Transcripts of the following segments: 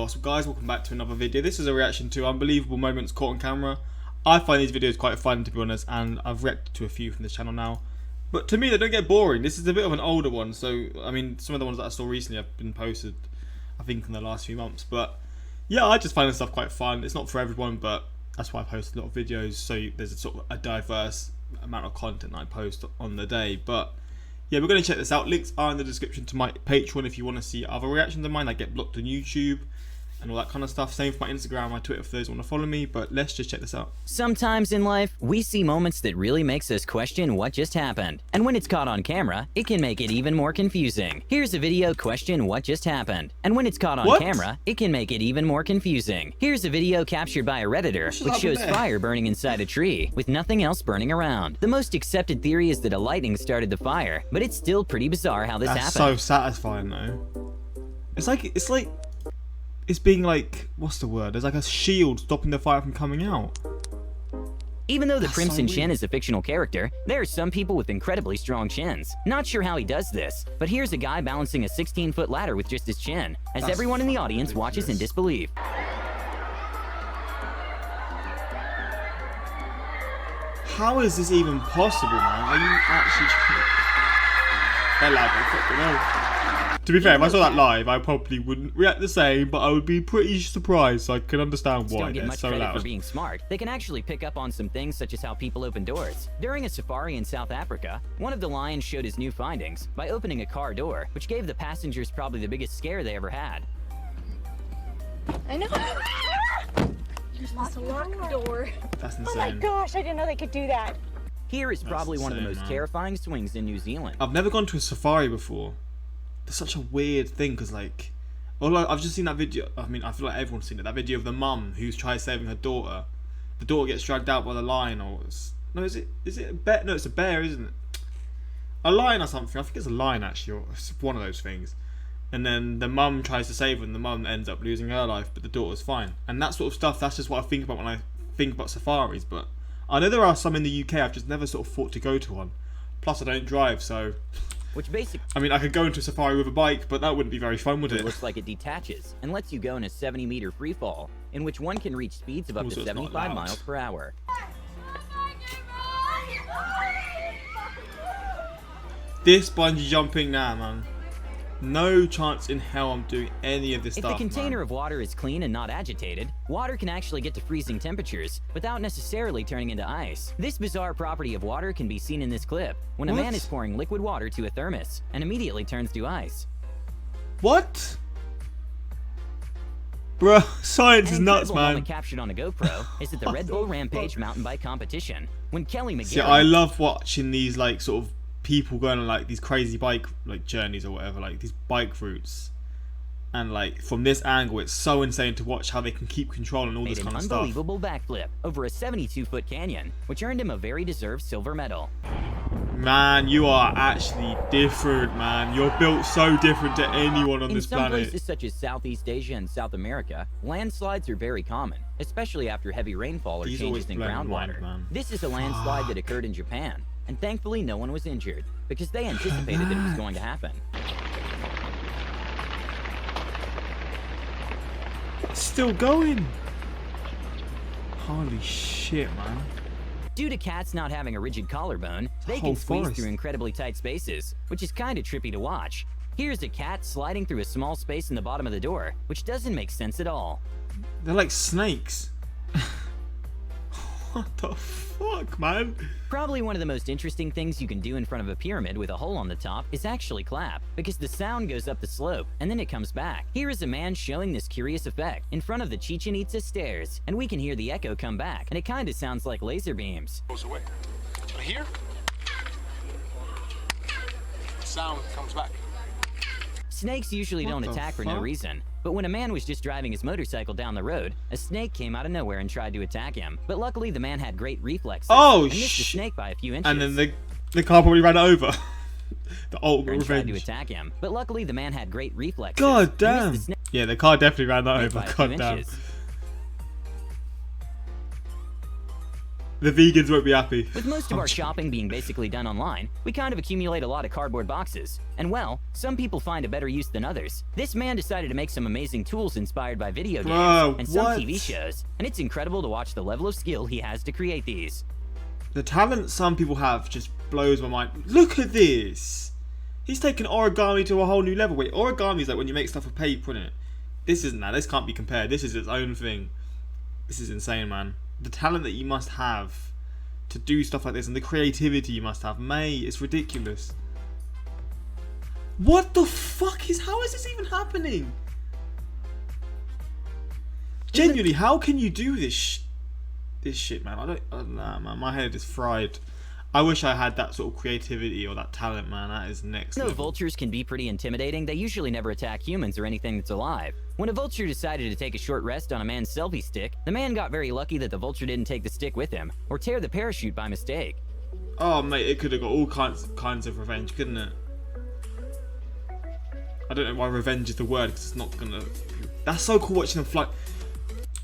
what's up guys, welcome back to another video. This is a reaction to unbelievable moments caught on camera. I find these videos quite fun, to be honest, and I've reacted to a few from this channel now. But to me they don't get boring. This is a bit of an older one, so I mean some of the ones that I saw recently have been posted I think in the last few months. But yeah, I just find this stuff quite fun. It's not for everyone, but that's why I post a lot of videos, so there's a sort of a diverse amount of content I post on the day. But yeah, we're going to check this out. Links are in the description to my Patreon if you want to see other reactions of mine. I get blocked on YouTube and all that kind of stuff. Same for my Instagram, my Twitter for those who want to follow me. But let's just check this out. Sometimes in life, we see moments that really makes us question what just happened. And when it's caught on camera, it can make it even more confusing. Here's a video question what just happened. And when it's caught on camera, it can make it even more confusing. Here's a video captured by a Redditor, which shows fire burning inside a tree, with nothing else burning around. The most accepted theory is that a lightning started the fire, but it's still pretty bizarre how this happened. That's so satisfying though. It's like it's being like, what's the word? There's like a shield stopping the fire from coming out. Even though the Crimson Chin is a fictional character, there are some people with incredibly strong chins. Not sure how he does this, but here's a guy balancing a 16-foot ladder with just his chin, as everyone in the audience watches in disbelief. How is this even possible, man? Are you actually They're live, to be fair, if I saw that live, I probably wouldn't react the same, but I would be pretty surprised, so I can understand why they're so loud. For being smart, they can actually pick up on some things such as how people open doors. During a safari in South Africa, one of the lions showed his new findings by opening a car door, which gave the passengers probably the biggest scare they ever had. I know. There's a locked door. That's insane. Oh my gosh, I didn't know they could do that. Here is probably one of the most terrifying swings in New Zealand. I've never gone to a safari before. It's such a weird thing, because like, I've just seen that video. I mean, I feel like everyone's seen it. That video of the mum who's tried saving her daughter. The daughter gets dragged out by the lion, or no, is it a bear? No, it's a bear, isn't it? A lion or something. I think it's a lion actually, or it's one of those things. And then the mum tries to save her, and the mum ends up losing her life, but the daughter's fine. And that sort of stuff. That's just what I think about when I think about safaris. But I know there are some in the UK. I've just never sort of thought to go to one. Plus, I don't drive, so. Which basically, I mean, I could go into a safari with a bike, but that wouldn't be very fun, would it? It looks like it detaches and lets you go in a 70-meter free fall, in which one can reach speeds of up to 75 miles per hour. This bungee jumping, nah, man. No chance in hell I'm doing any of this stuff. If the container of water is clean and not agitated, water can actually get to freezing temperatures without necessarily turning into ice. This bizarre property of water can be seen in this clip, when a man is pouring liquid water to a thermos and immediately turns to ice. What? Bruh, science is nuts, man. Moment captured on a GoPro is at the Red Bull Rampage mountain bike competition, when Kelly McGarry... See, I love watching these like sort of people going on like these crazy bike like journeys or whatever, like these bike routes, and like from this angle it's so insane to watch how they can keep control and all this kind of stuff. Unbelievable backflip over a 72-foot canyon, which earned him a very deserved silver medal. Man, you are actually different, man. You're built so different to anyone on this planet. In some places such as Southeast Asia and South America, landslides are very common, especially after heavy rainfall or changes in groundwater. This is a landslide that occurred in Japan, and thankfully no one was injured, because they anticipated that it was going to happen. It's still going. Holy shit, man. Due to cats not having a rigid collarbone, they can squeeze through incredibly tight spaces, which is kind of trippy to watch. Here's a cat sliding through a small space in the bottom of the door, which doesn't make sense at all. They're like snakes. What the fuck, man? Probably one of the most interesting things you can do in front of a pyramid with a hole on the top is actually clap, because the sound goes up the slope and then it comes back. Here is a man showing this curious effect in front of the Chichen Itza stairs, and we can hear the echo come back, and it kind of sounds like laser beams. Goes away. But here, sound comes back. Snakes usually don't attack for no reason, but when a man was just driving his motorcycle down the road, a snake came out of nowhere and tried to attack him. But luckily the man had great reflexes and missed the snake by a few inches. And then the car probably ran it over. The ultimate revenge. Tried to attack him, but luckily the man had great reflexes. God damn. Yeah, the car definitely ran that over. God damn. The vegans won't be happy. With most of our shopping being basically done online, we kind of accumulate a lot of cardboard boxes. And well, some people find a better use than others. This man decided to make some amazing tools inspired by video games and some TV shows, and it's incredible to watch the level of skill he has to create these. The talent some people have just blows my mind. Look at this! He's taken origami to a whole new level. Wait, origami is like when you make stuff with paper, isn't it? This isn't that. This can't be compared. This is its own thing. This is insane, man. The talent that you must have to do stuff like this and the creativity you must have, mate, it's ridiculous. What the fuck is... How is this even happening? Genuinely, how can you do this shit, man? I don't know, man. My head is fried. I wish I had that sort of creativity or that talent, man. That is next level. Though vultures can be pretty intimidating, they usually never attack humans or anything that's alive. When a vulture decided to take a short rest on a man's selfie stick, the man got very lucky that the vulture didn't take the stick with him, or tear the parachute by mistake. Oh, mate, it could have got all kinds of revenge, couldn't it? I don't know why revenge is the word, because it's not gonna... That's so cool watching them fly.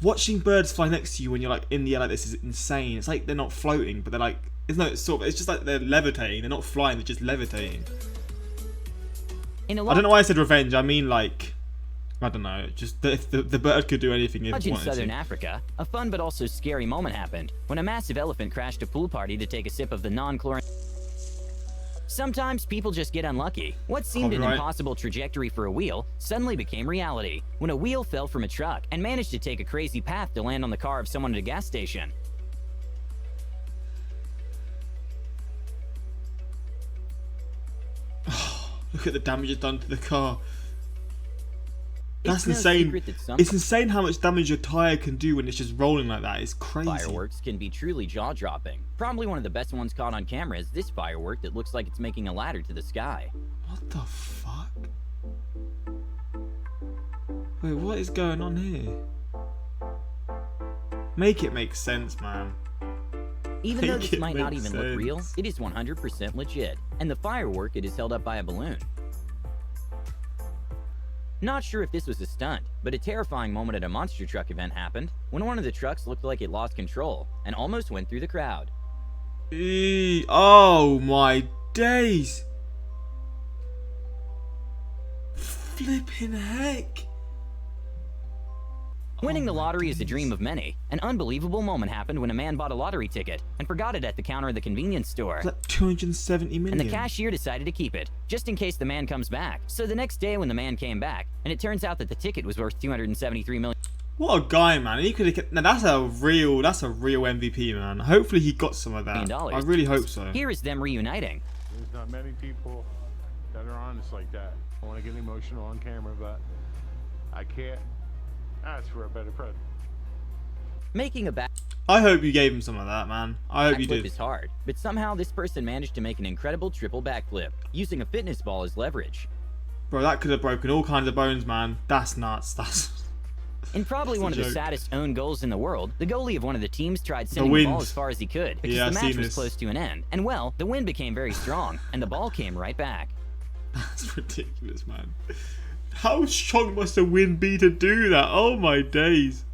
Watching birds fly next to you when you're like in the air like this is insane. It's like they're not floating, but they're like... It's just like they're levitating. They're not flying, they're just levitating. I don't know why I said revenge. I mean, like, I don't know. Just if the bird could do anything if it In wanted southern to. Africa, a fun but also scary moment happened when a massive elephant crashed a pool party to take a sip of the non-chlorine. Sometimes people just get unlucky. What seemed an impossible trajectory for a wheel suddenly became reality when a wheel fell from a truck and managed to take a crazy path to land on the car of someone at a gas station. Look at the damage it's done to the car. That's It's no insane. secret that some It's insane how much damage your tyre can do when it's just rolling like that. It's crazy. fireworks can be truly jaw-dropping. Probably one of the best ones caught on camera is this firework that looks like it's making a ladder to the sky. What the fuck? Wait, what is going on here? Make it make sense, man. Even though Make this it might not make even look real, sense. it is 100% legit, and the firework it is held up by a balloon. Not sure if this was a stunt, but a terrifying moment at a monster truck event happened when one of the trucks looked like it lost control and almost went through the crowd. Oh my days! Flipping heck! Winning the lottery is a dream of many. An unbelievable moment happened when a man bought a lottery ticket and forgot it at the counter of the convenience store. It's like 270 million. And the cashier decided to keep it, just in case the man comes back. So the next day when the man came back, and it turns out that the ticket was worth $273 million. What a guy, man! He could have. Now that's a real MVP, man. Hopefully he got some of that. I really hope so. Here is them reuniting. There's not many people that are honest like that. I want to get emotional on camera, but I can't ask for a better present. Making a I hope you gave him some of that, man. I hope you backflip did. is hard, but somehow this person managed to make an incredible triple backflip, using a fitness ball as leverage. Bro, that could have broken all kinds of bones, man. That's nuts. That's... In probably That's one a of the joke. saddest own goals in the world, the goalie of one of the teams tried sending the ball wind. as far as he could because Yeah, the I've match seen was this. close to an end. And well, the wind became very strong, and the ball came right back. That's ridiculous, man. How strong must the wind be to do that? Oh my days.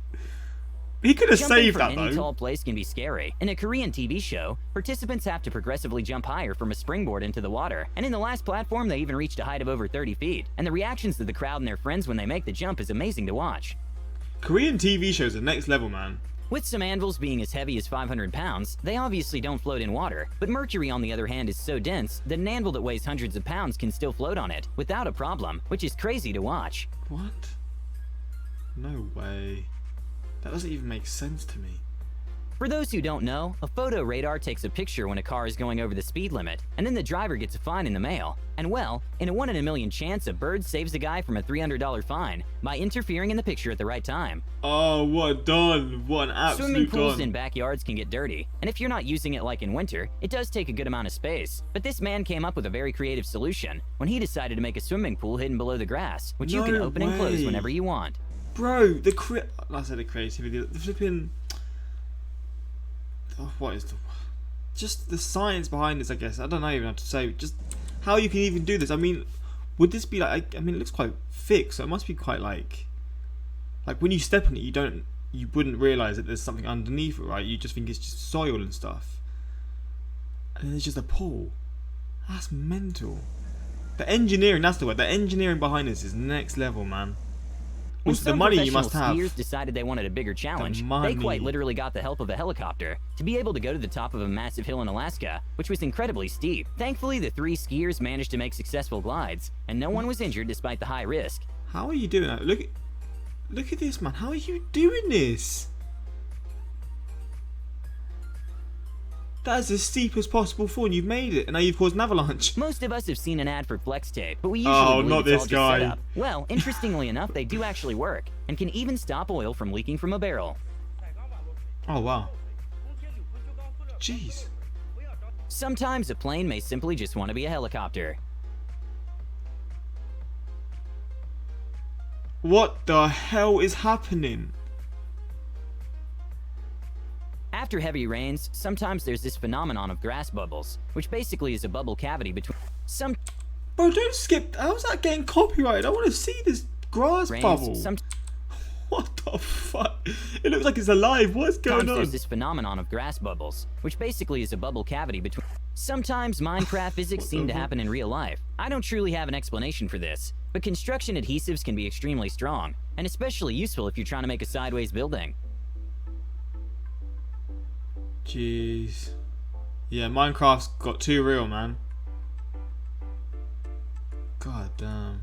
He could have Jumping saved from that any though. tall place can be scary. In a Korean TV show, participants have to progressively jump higher from a springboard into the water. And in the last platform, they even reached a height of over 30 feet. And the reactions of the crowd and their friends when they make the jump is amazing to watch. Korean TV shows are next level, man. With some anvils being as heavy as 500 pounds, they obviously don't float in water. But mercury, on the other hand, is so dense that an anvil that weighs hundreds of pounds can still float on it without a problem, which is crazy to watch. What? No way. That doesn't even make sense to me. For those who don't know, a photo radar takes a picture when a car is going over the speed limit, and then the driver gets a fine in the mail. And well, in a 1 in a million chance, a bird saves a guy from a $300 fine by interfering in the picture at the right time. Oh, what a don. What an Swimming absolute pools don. in backyards can get dirty, and if you're not using it like in winter, it does take a good amount of space. But this man came up with a very creative solution when he decided to make a swimming pool hidden below the grass, which you can No open and close way. whenever you want. Bro, the creativity, the flipping... Oh, what is the... Just the science behind this, I guess. I don't know even how to say. Just how you can even do this. I mean, would this be like... I mean, it looks quite thick, so it must be quite like... Like, when you step on it, you don't you wouldn't realise that there's something underneath it, right? You just think it's just soil and stuff. And then there's just a pool. That's mental. The engineering, that's the word. The engineering behind this is next level, man. When Also, the some money you must professional have. skiers decided they wanted a bigger challenge, they money. quite literally got the help of a helicopter to be able to go to the top of a massive hill in Alaska, which was incredibly steep. Thankfully, the 3 skiers managed to make successful glides, and no one was injured despite the high risk. How are you doing that? Look at this, man. How are you doing this? That is as steep as possible fall, and you've made it, and now you've caused an avalanche. Most of us have seen an ad for flex tape, but we usually believe not it's this all just guy. set up. Well, interestingly enough, they do actually work, and can even stop oil from leaking from a barrel. Oh, wow. Jeez. Sometimes a plane may simply just want to be a helicopter. What the hell is happening? After heavy rains, sometimes there's this phenomenon of grass bubbles, which basically is a bubble cavity between some Bro, don't skip. How's that getting copyrighted? I want to see this grass rains. bubble. What the fuck? It looks like it's alive. What's going Sometimes on? there's this phenomenon of grass bubbles, which basically is a bubble cavity between. Sometimes Minecraft physics seem to happen in real life. I don't truly have an explanation for this, but construction adhesives can be extremely strong, and especially useful if you're trying to make a sideways building. Jeez. Yeah, Minecraft's got too real, man. God damn.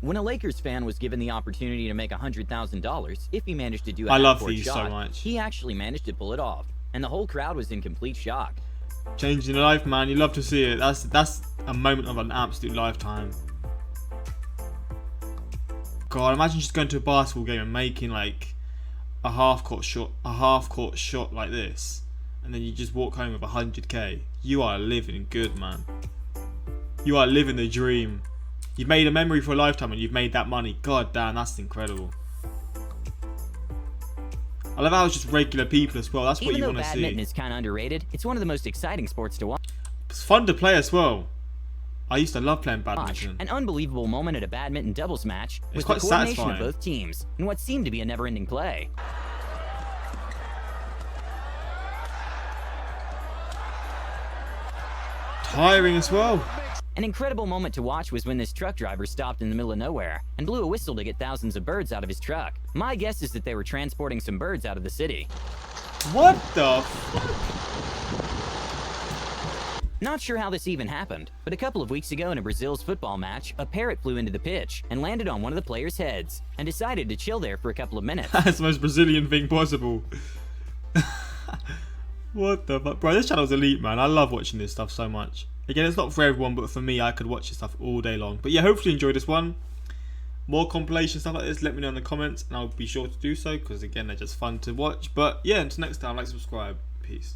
When a Lakers fan was given the opportunity to make $100,000 if he managed to do a I love half-court these so shot, much. he actually managed to pull it off, and the whole crowd was in complete shock. Changing your life, man. You love to see it. That's a moment of an absolute lifetime. God, imagine just going to a basketball game and making like a half-court shot like this, and then you just walk home with 100k. You are living good, man. You are living the dream. You've made a memory for a lifetime, and you've made that money. God damn, that's incredible. I love how it's just regular people as well. That's what Even you though want to badminton see. is kind of underrated, it's one of the most exciting sports to watch. It's fun to play as well. I used to love playing badminton. An unbelievable moment at a badminton doubles match was the quite coordination satisfying. of both teams in what seemed to be a never-ending play. Tiring as well. An incredible moment to watch was when this truck driver stopped in the middle of nowhere and blew a whistle to get thousands of birds out of his truck. My guess is that they were transporting some birds out of the city. What the fuck? Not sure how this even happened, but a couple of weeks ago in a Brazil's football match, a parrot flew into the pitch and landed on one of the players' heads and decided to chill there for a couple of minutes. That's the most Brazilian thing possible. What the fuck? Bro, this channel's elite, man. I love watching this stuff so much. Again, it's not for everyone, but for me, I could watch this stuff all day long. But yeah, hopefully you enjoyed this one. More compilation stuff like this, let me know in the comments, and I'll be sure to do so, because again, they're just fun to watch. But yeah, until next time, like, subscribe. Peace.